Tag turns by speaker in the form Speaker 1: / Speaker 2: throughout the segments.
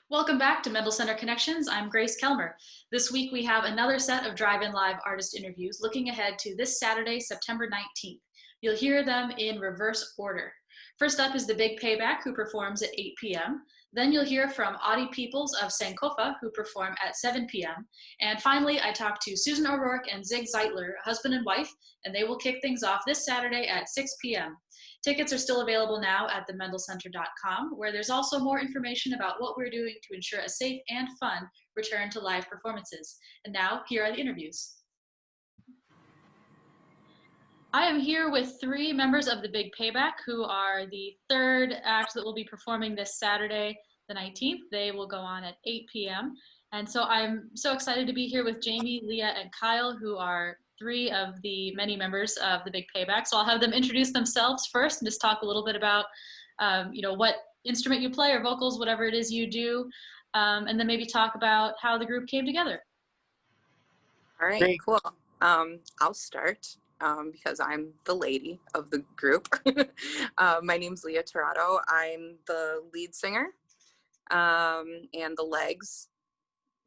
Speaker 1: Welcome back to Mendel Center Connections. I'm Grace Kelmer. This week we have another set of Drive-In Live artist interviews looking ahead to this Saturday, September 19th. You'll hear them in reverse order. First up is the Big Payback, who performs at 8 p.m. Then you'll hear from Audie Peoples of Sankofa, who perform at 7 p.m. And finally, I talked to Susan O'Rourke and Zeitler, husband and wife, and they will kick things off this Saturday at 6 p.m. Tickets are still available now at themendelcenter.com, where there's also more information about what we're doing to ensure a safe and fun return to live performances. And now, here are the interviews. I am here with three members of the Big Payback, who are the third act that will be performing this Saturday, the 19th. They will go on at 8 p.m. And so I'm so excited to be here with Jamie, Leah, and Kyle, who are three of the many members of the Big Payback. So I'll have them introduce themselves first and just talk a little bit about, what instrument you play or vocals, whatever it is you do, and then maybe talk about how the group came together.
Speaker 2: All right,
Speaker 3: Great.
Speaker 2: cool. I'll start because I'm the lady of the group. My name's Leah Torado. I'm the lead singer and the legs,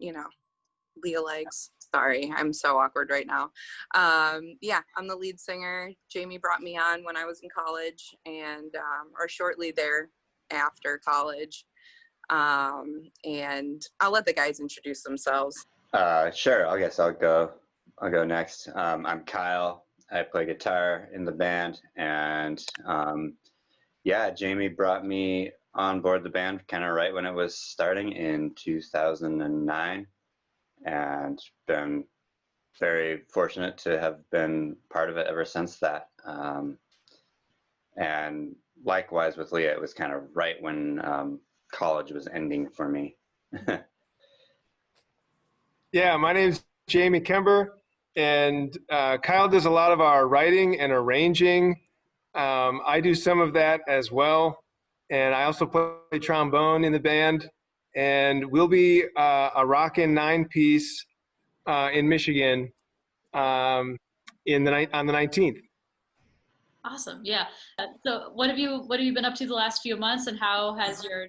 Speaker 2: Leah legs. Sorry, I'm so awkward right now. Yeah, I'm the lead singer. Jamie brought me on when I was in college and or shortly there after college. And I'll let the guys introduce themselves.
Speaker 3: Sure. I guess I'll go next. I'm Kyle. I play guitar in the band, and yeah, Jamie brought me on board the band kind of right when it was starting in 2009, and been very fortunate to have been part of it ever since that. And likewise with Leah, it was kind of right when college was ending for me.
Speaker 4: Yeah, my name's Jamie Kember, and Kyle does a lot of our writing and arranging. I do some of that as well, and I also play trombone in the band. And we'll be a rockin' 9-piece in Michigan on the 19th.
Speaker 1: Awesome. Yeah. So what have you been up to the last few months, and how has your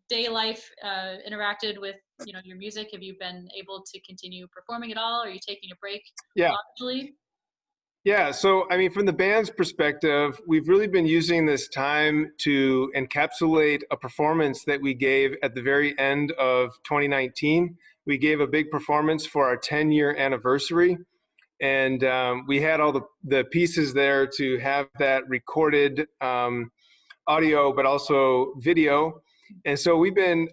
Speaker 1: day life interacted with your music? Have you been able to continue performing at all? Are you taking a break?
Speaker 4: Yeah.
Speaker 1: Largely?
Speaker 4: Yeah. So, I mean, from the band's perspective, we've really been using this time to encapsulate a performance that we gave at the very end of 2019. We gave a big performance for our 10-year anniversary. And we had all the pieces there to have that recorded audio, but also video. And so we've been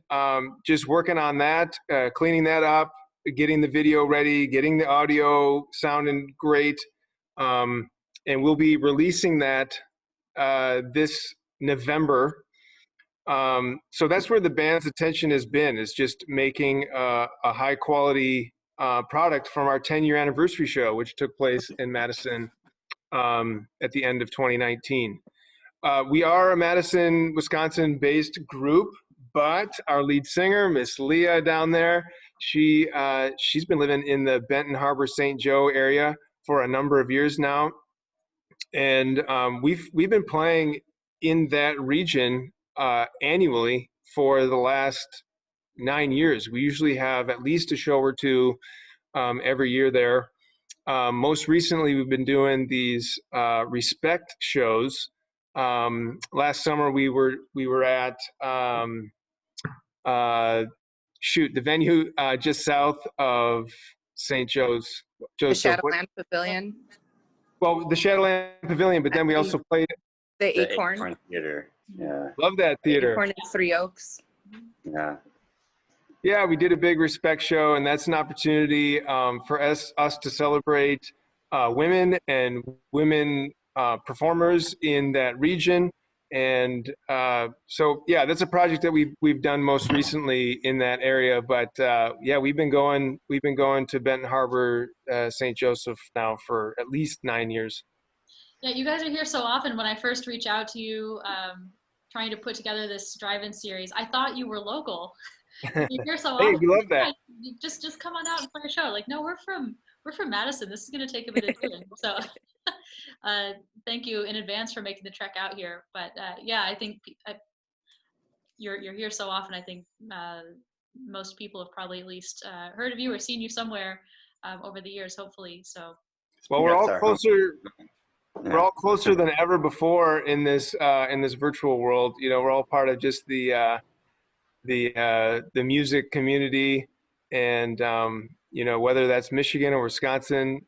Speaker 4: just working on that, cleaning that up, getting the video ready, getting the audio sounding great. And we'll be releasing that this November. So that's where the band's attention has been, is just making a high quality product from our 10-year anniversary show, which took place in Madison at the end of 2019. We are a Madison, Wisconsin-based group, but our lead singer, Miss Leah down there, she's been living in the Benton Harbor, St. Joe area for a number of years now, and we've been playing in that region annually for the last 9 years. We usually have at least a show or two every year there. Most recently, we've been doing these respect shows. Last summer, we were at the venue just south of St. Joe's.
Speaker 2: The Shadowland Pavilion.
Speaker 4: Well, the Shadowland Pavilion, but then we also played
Speaker 2: the Acorn
Speaker 3: Theater. Yeah.
Speaker 4: Love that theater.
Speaker 2: Acorn in Three Oaks.
Speaker 3: Yeah.
Speaker 4: Yeah, we did a big respect show, and that's an opportunity for us to celebrate women and women performers in that region. And so, yeah, that's a project that we've done most recently in that area. But yeah, we've been going to Benton Harbor, St. Joseph now for at least 9 years.
Speaker 1: Yeah, you guys are here so often. When I first reached out to you, trying to put together this drive-in series, I thought you were local. You're here so often.
Speaker 4: Hey, we love that.
Speaker 1: Just come on out and play a show. Like, no, we're from Madison. This is going to take a bit of doing. So, thank you in advance for making the trek out here. But yeah, I think you're here so often. I think most people have probably at least heard of you or seen you somewhere over the years, hopefully. So.
Speaker 4: Well, we're all
Speaker 3: That's our home.
Speaker 4: closer.
Speaker 3: Yeah.
Speaker 4: We're all closer than ever before in this virtual world. You know, we're all part of just the music community, and you know, whether that's Michigan or Wisconsin,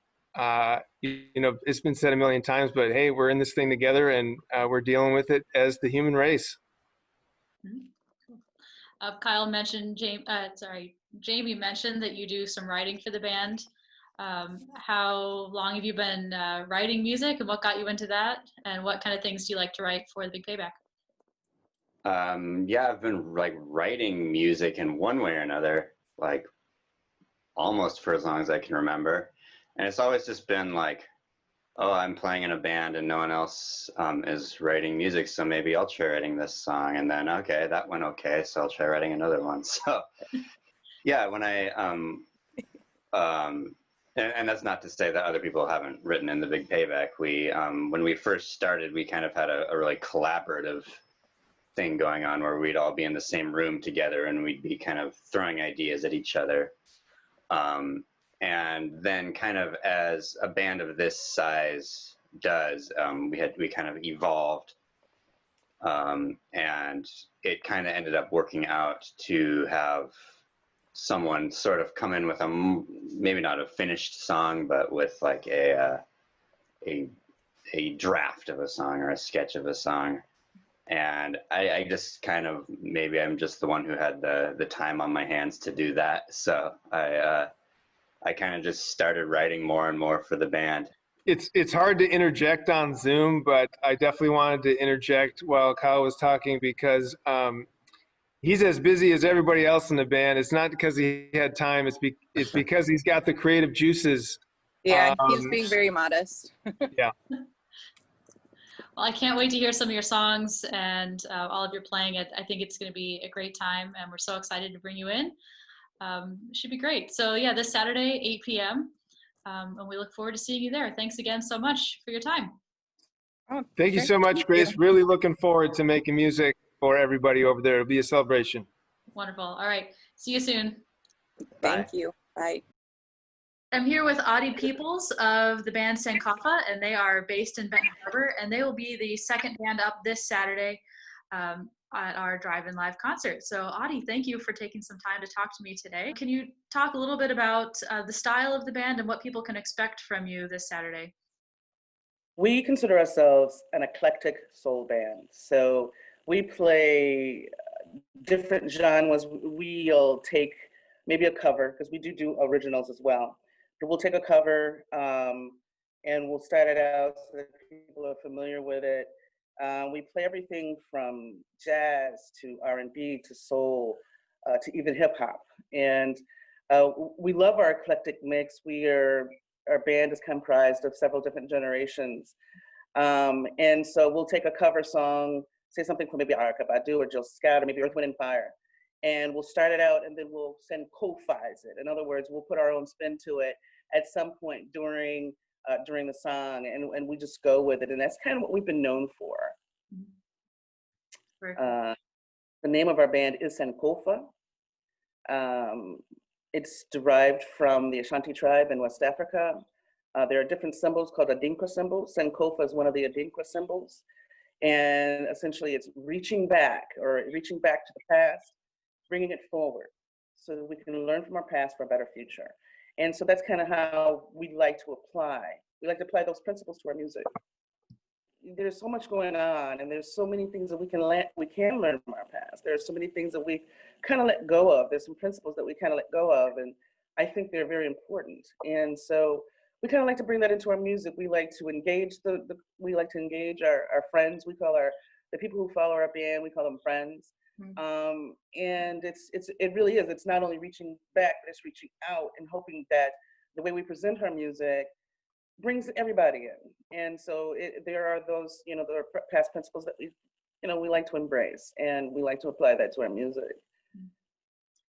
Speaker 4: you know, it's been said a million times, but hey, we're in this thing together, and we're dealing with it as the human race.
Speaker 1: Kyle mentioned, Jamie mentioned that you do some writing for the band. How long have you been writing music, and what got you into that? And what kind of things do you like to write for the Big Payback?
Speaker 3: Yeah, I've been like writing music in one way or another, like almost for as long as I can remember. And it's always just been like, oh, I'm playing in a band and no one else is writing music, so maybe I'll try writing this song. And then, okay, that went okay, so I'll try writing another one. So, yeah, when and that's not to say that other people haven't written in the Big Payback. We, when we first started, we kind of had a really collaborative thing going on where we'd all be in the same room together and we'd be kind of throwing ideas at each other. And then kind of as a band of this size does, we kind of evolved, and it kind of ended up working out to have someone sort of come in with maybe not a finished song, but with like a draft of a song or a sketch of a song. And I just kind of, maybe I'm just the one who had the time on my hands to do that. So I kind of just started writing more and more for the band.
Speaker 4: It's hard to interject on Zoom, but I definitely wanted to interject while Kyle was talking because he's as busy as everybody else in the band. It's not because he had time. It's because he's got the creative juices.
Speaker 2: Yeah, he's being very modest.
Speaker 4: Yeah.
Speaker 1: Well, I can't wait to hear some of your songs and all of your playing. I think it's going to be a great time, and we're so excited to bring you in. It should be great. So yeah, this Saturday, 8 p.m. And we look forward to seeing you there. Thanks again so much for your time.
Speaker 2: Oh,
Speaker 4: Thank you so much, Grace. Really looking forward to making music for everybody over there. It'll be a celebration.
Speaker 1: Wonderful. All right. See you soon.
Speaker 2: Thank you. Bye.
Speaker 1: I'm here with Audie Peoples of the band Sankofa, and they are based in Benton Harbor, and they will be the second band up this Saturday at our Drive-In Live concert. So Audie, thank you for taking some time to talk to me today. Can you talk a little bit about the style of the band and what people can expect from you this Saturday?
Speaker 5: We consider ourselves an eclectic soul band. So we play different genres. We'll take maybe a cover, because we do originals as well. But we'll take a cover and we'll start it out so that people are familiar with it. We play everything from jazz to R&B to soul to even hip hop. And we love our eclectic mix. Our band is comprised of several different generations. And so we'll take a cover song, say something from maybe Erykah Badu or Jill Scott or maybe Earth, Wind and Fire. And we'll start it out and then we'll Sankofize it. In other words, we'll put our own spin to it at some point during the song, and we just go with it. And that's kind of what we've been known for. The name of our band is Sankofa. It's derived from the Ashanti tribe in West Africa. There are different symbols called Adinkra symbols. Sankofa is one of the Adinkra symbols. And essentially it's reaching back to the past, bringing it forward so that we can learn from our past for a better future. And so that's kind of how we like to apply. We like to apply those principles to our music. There's so much going on, and there's so many things that we can learn from our past. There's so many things that we kind of let go of. There's some principles that we kind of let go of, and I think they're very important. And so we kind of like to bring that into our music. We like to engage our friends. We call the people who follow our band, we call them friends. Mm-hmm. And it really is. It's not only reaching back, but it's reaching out and hoping that the way we present our music brings everybody in. And so there are those, there are past principles that we like to embrace, and we like to apply that to our music.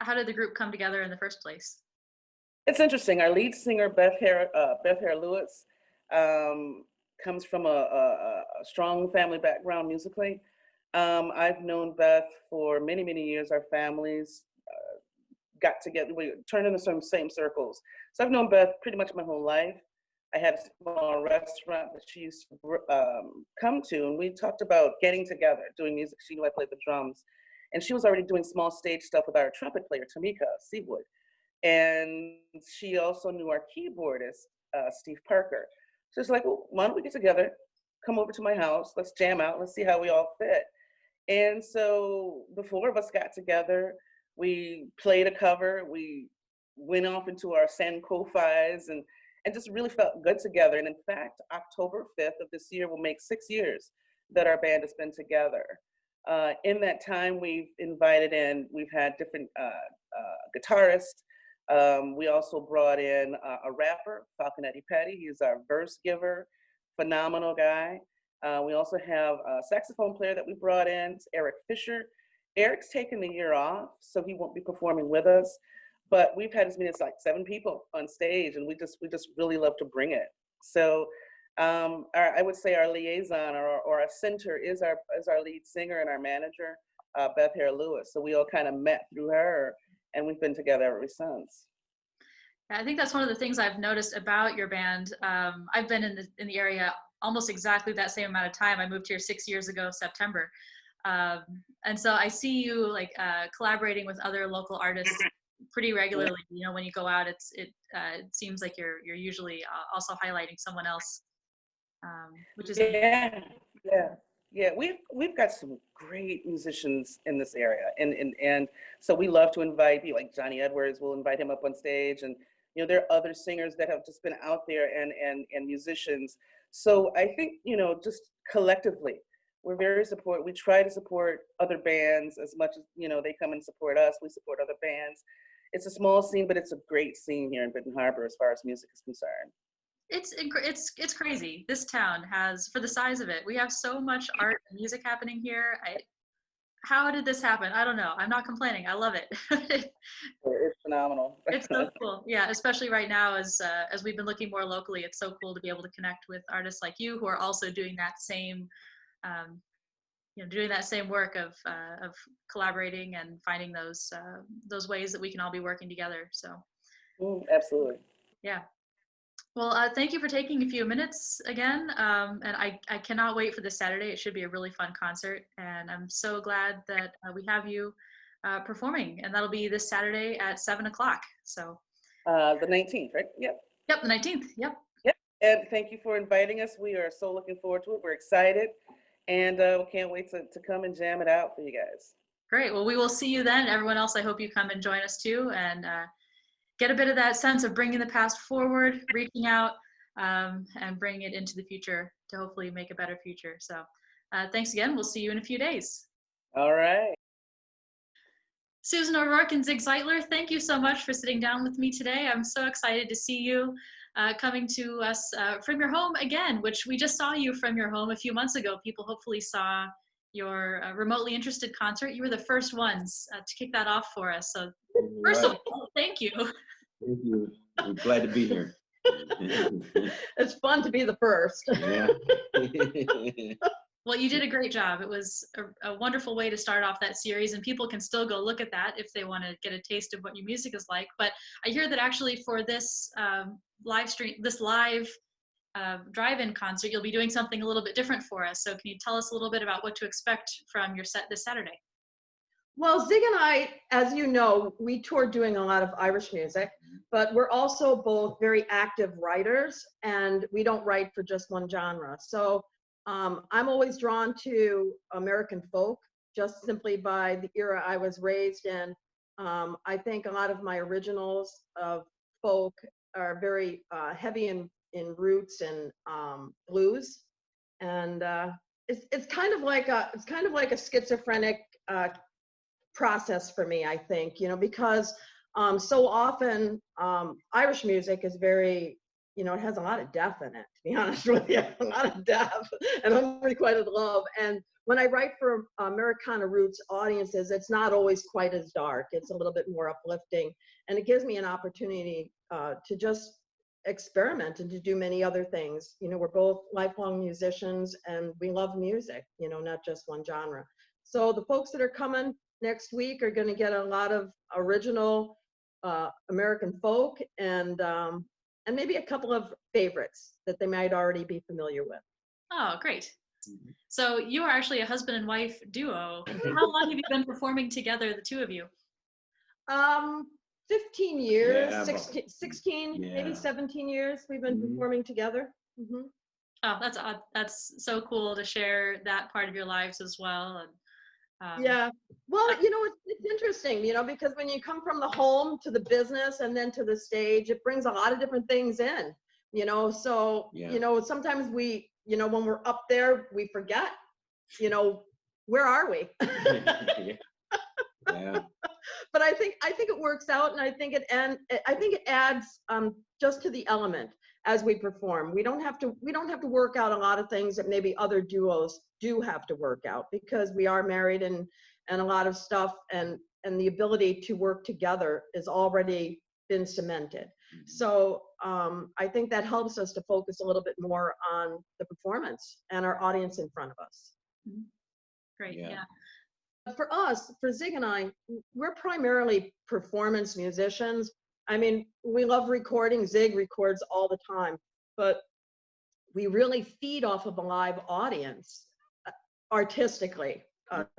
Speaker 1: How did the group come together in the first place?
Speaker 5: It's interesting. Our lead singer, Beth Hare Lewis, comes from a strong family background musically. I've known Beth for many, many years. Our families got together, we turned into some same circles. So I've known Beth pretty much my whole life. I had a small restaurant that she used to come to, and we talked about getting together, doing music. She knew I played the drums, and she was already doing small stage stuff with our trumpet player, Tamika Seawood. And she also knew our keyboardist, Steve Parker. So it's like, well, why don't we get together, come over to my house, let's jam out, let's see how we all fit. And so the four of us got together, we played a cover, we went off into our Sankofas and just really felt good together. And in fact, October 5th of this year will make 6 years that our band has been together. In that time, we've had different guitarists. We also brought in a rapper, Falconetti Petty. He's our verse giver, phenomenal guy. We also have a saxophone player that we brought in, Eric Fisher. Eric's taken the year off, so he won't be performing with us. But we've had as many as like 7 people on stage, and we just really love to bring it. So I would say our liaison or our center is our lead singer and our manager, Beth Hare Lewis. So we all kind of met through her, and we've been together ever since.
Speaker 1: I think that's one of the things I've noticed about your band. I've been in the area almost exactly that same amount of time. I moved here 6 years ago, September. And so I see you like collaborating with other local artists pretty regularly. You know, when you go out, it seems like you're usually also highlighting someone else, which is
Speaker 5: yeah. We've got some great musicians in this area, and so we love to invite people like Johnny Edwards. We'll invite him up on stage, and you know there are other singers that have just been out there and musicians. So I think just collectively we're very supportive. We try to support other bands as much as they come and support us. We support other bands. It's a small scene, but it's a great scene here in Benton Harbor as far as music is concerned.
Speaker 1: It's crazy. This town has, for the size of it, we have so much art and music happening here. How did this happen? I don't know. I'm not complaining. I love it.
Speaker 5: It's phenomenal.
Speaker 1: It's so cool. Yeah, especially right now as we've been looking more locally, it's so cool to be able to connect with artists like you who are also doing that same doing that same work of collaborating and finding those ways that we can all be working together. So
Speaker 5: absolutely.
Speaker 1: Yeah. Well, thank you for taking a few minutes again. And I cannot wait for this Saturday. It should be a really fun concert. And I'm so glad that we have you performing. And that'll be this Saturday at 7 o'clock. So
Speaker 5: the 19th, right? Yep.
Speaker 1: Yep, the 19th. Yep.
Speaker 5: Yep. And thank you for inviting us. We are so looking forward to it. We're excited. And we can't wait to come and jam it out for you guys.
Speaker 1: Great. Well, we will see you then. Everyone else, I hope you come and join us too. And get a bit of that sense of bringing the past forward, reaching out, and bringing it into the future to hopefully make a better future. So thanks again. We'll see you in a few days.
Speaker 5: All right.
Speaker 1: Susan O'Rourke and Zig Zeitler, thank you so much for sitting down with me today. I'm so excited to see you coming to us from your home again, which we just saw you from your home a few months ago. People hopefully saw your remotely interested concert. You were the first ones to kick that off for us. So first of all, thank you.
Speaker 6: Thank you. I'm glad to be here.
Speaker 7: It's fun to be the first.
Speaker 6: Yeah.
Speaker 1: Well, you did a great job. It was a wonderful way to start off that series, and people can still go look at that if they want to get a taste of what your music is like. But I hear that actually for this live drive-in concert, you'll be doing something a little bit different for us. So can you tell us a little bit about what to expect from your set this Saturday?
Speaker 7: Well, Zig and I, as you know, we toured doing a lot of Irish music, but we're also both very active writers, and we don't write for just one genre. So I'm always drawn to American folk, just simply by the era I was raised in. I think a lot of my originals of folk are very heavy in roots and blues, and it's kind of like a schizophrenic process for me, I think, because so often Irish music is very, it has a lot of death in it, to be honest with you, a lot of death and unrequited love. And when I write for Americana roots audiences, it's not always quite as dark. It's a little bit more uplifting, and it gives me an opportunity to just experiment and to do many other things. We're both lifelong musicians, and we love music, not just one genre. So the folks that are coming next week are going to get a lot of original American folk, and maybe a couple of favorites that they might already be familiar with.
Speaker 1: Oh, great. So you are actually a husband and wife duo. How long have you been performing together, the two of you?
Speaker 7: 15 years,
Speaker 6: Yeah,
Speaker 7: 16, maybe
Speaker 6: yeah.
Speaker 7: 17 years we've been performing together.
Speaker 1: Oh, that's odd. That's so cool to share that part of your lives as well. And
Speaker 7: Yeah. Well, you know, it's interesting, you know, because when you come from the home to the business and then to the stage, it brings a lot of different things in, you know. So, you know, sometimes we, you know, when we're up there, we forget, you know, where are we?
Speaker 6: Yeah.
Speaker 7: But I think it works out, and I think it adds just to the element as we perform. We don't have to work out a lot of things that maybe other duos do have to work out, because we are married, and a lot of stuff and the ability to work together is already been cemented. So I think that helps us to focus a little bit more on the performance and our audience in front of us.
Speaker 1: Great. Yeah.
Speaker 7: For us, for Zig and I, we're primarily performance musicians. I mean, we love recording. Zig records all the time, but we really feed off of a live audience artistically.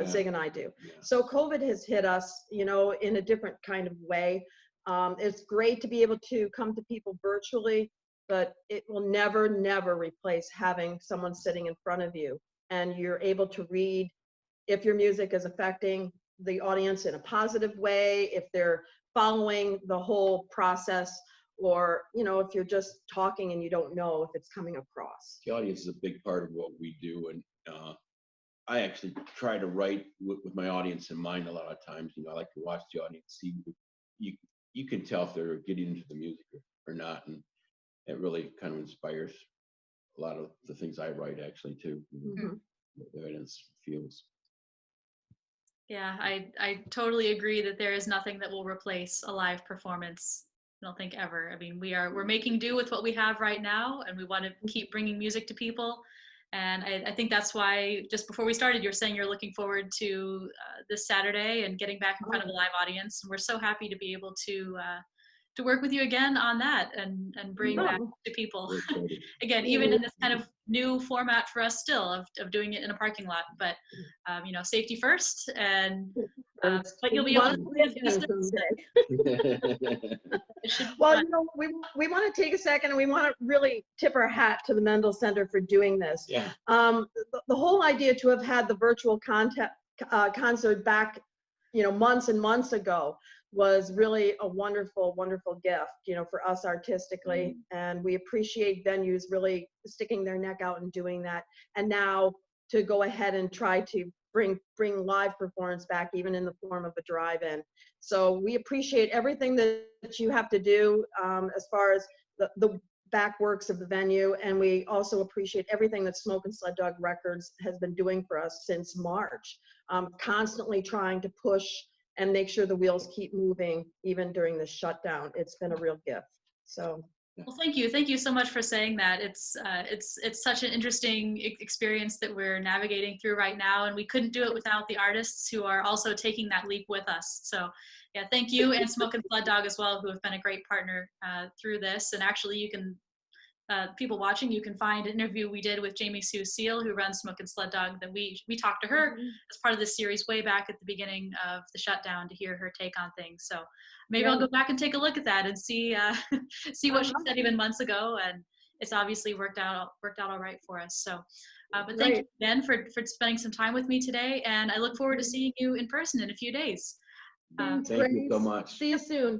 Speaker 7: Zig and I do. So COVID has hit us, you know, in a different kind of way. It's great to be able to come to people virtually, but it will never, never replace having someone sitting in front of you and you're able to read if your music is affecting the audience in a positive way, if they're following the whole process, or, you know, if you're just talking and you don't know if it's coming across.
Speaker 6: The audience is a big part of what we do, and I actually try to write with my audience in mind a lot of times. You know, I like to watch the audience, see you can tell if they're getting into the music or not, and it really kind of inspires a lot of the things I write actually too. The audience feels.
Speaker 1: Yeah, I totally agree that there is nothing that will replace a live performance. I don't think ever. I mean, we're making do with what we have right now, and we want to keep bringing music to people. And I think that's why just before we started, you're saying you're looking forward to this Saturday and getting back in front of a live audience. And we're so happy to be able to work with you again on that and bring that to people. Again, even in this kind of new format for us still of doing it in a parking lot, but you know, safety first, and but you'll be able to
Speaker 7: well, you know, we want to take a second and we want to really tip our hat to the Mendel Center for doing this. The whole idea to have had the virtual concert back, you know, months and months ago was really a wonderful, wonderful gift, you know, for us artistically. And we appreciate venues really sticking their neck out and doing that. And now to go ahead and try to bring live performance back, even in the form of a drive-in. So we appreciate everything that you have to do as far as the back works of the venue. And we also appreciate everything that Smoke and Sled Dog Records has been doing for us since March, constantly trying to push and make sure the wheels keep moving even during the shutdown. It's been a real gift. So.
Speaker 1: Well, thank you. Thank you so much for saying that. It's such an interesting experience that we're navigating through right now, and we couldn't do it without the artists who are also taking that leap with us. So yeah, thank you, and Smoke and Sled Dog as well, who have been a great partner through this. And actually, you can, people watching, you can find an interview we did with Jamie Sue Seal, who runs Smoke and Sled Dog, that we talked to her as part of the series way back at the beginning of the shutdown to hear her take on things. So maybe I'll go back and take a look at that and see see what she said even months ago, and it's obviously worked out all right for us. So but thank you again for spending some time with me today, and I look forward to seeing you in person in a few days.
Speaker 6: Thank you so much.
Speaker 7: See you soon.